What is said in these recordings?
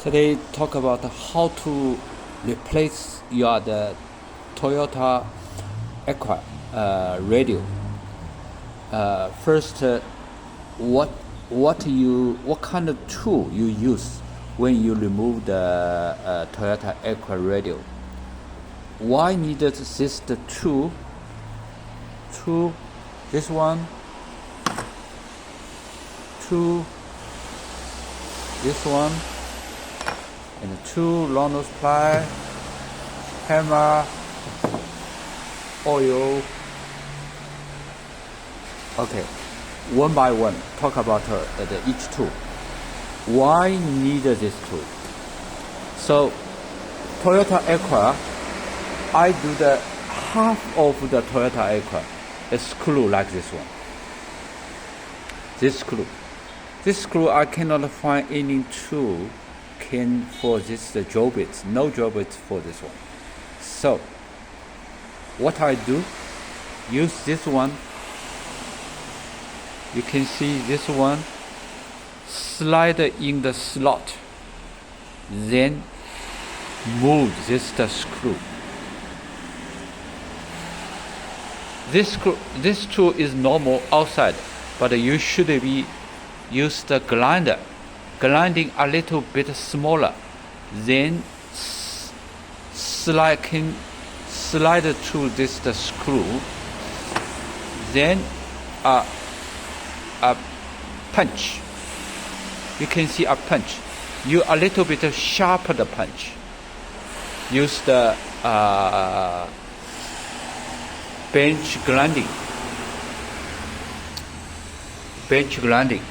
Today talk about how to replace the Toyota Aqua radio. First, what kind of tool you use when you remove the Toyota Aqua radio? Why needed this the tool? This one, this one, and two long nose ply, hammer, oil. Okay, one by one, talk about each tool. Why need this tool? So, Toyota Aqua, I do the half of the Toyota Aqua, a screw like this one. This screw I cannot find any tool for this drill bits. No drill bits for this one. So, what I do, use this one. You can see this one, slide in the slot, then move this screw. This tool is normal outside, but you should use the grinder, grinding a little bit smaller, then slide to this screw, then a punch. You can see a punch. You a little bit sharper the punch. Use the bench grinding,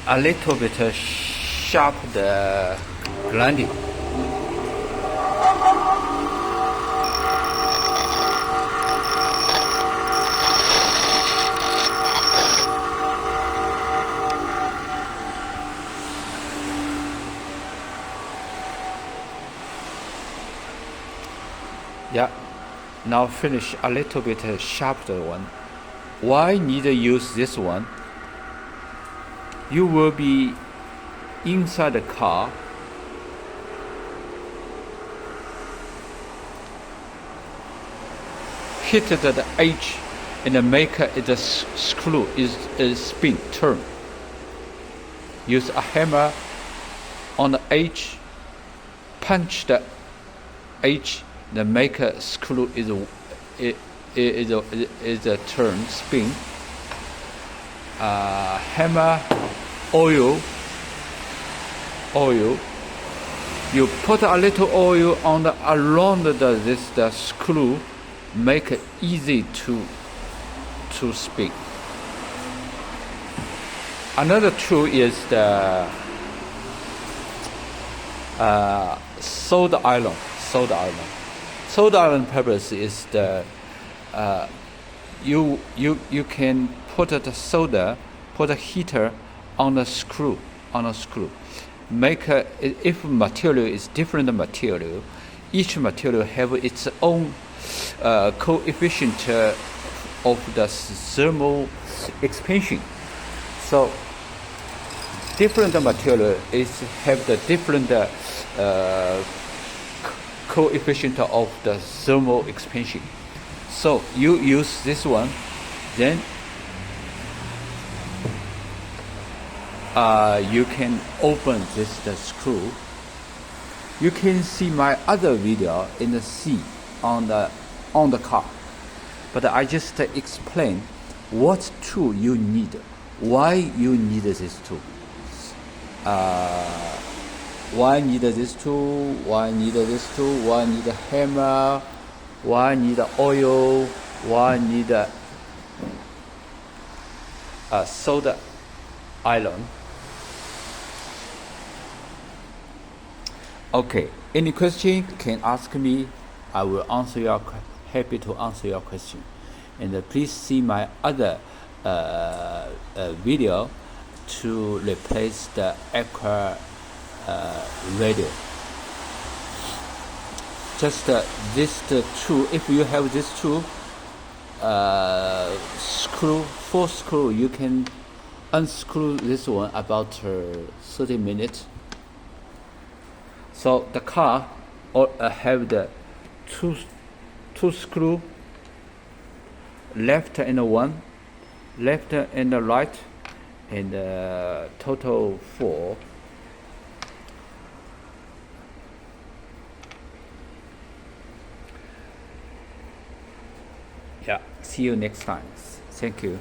a little bit sharp the grinding. Yeah, now finish a little bit sharper one. Why need to use this one? You will be inside the car. Hit the edge and make the screw is spin, turn. Use a hammer on the edge, punch the edge. The make a screw is a turn, spin. Hammer, oil. You put a little oil on around the screw, make it easy to spin. Another tool is the solder iron. Solder iron purpose is the you can put the solder, put a heater on the screw. Make if material is different material, each material have its own coefficient of the thermal expansion. So different material have the different coefficient of the thermal expansion. So you use this one, then you can open the screw. You can see my other video in the C on the car, but I just explain what tool you need, why you need this tool. Why need this tool? Why need this tool? Why need a hammer? Why need oil? Why need a solder iron? Okay, any question can ask me. I will answer happy to answer your question. And please see my other video to replace the Aqua radio. Just this tool. If you have this tool, full screw, you can unscrew this one about 30 minutes. So the car have the two screw, left and one, left and right, and total 4. Yeah, see you next time. Thank you.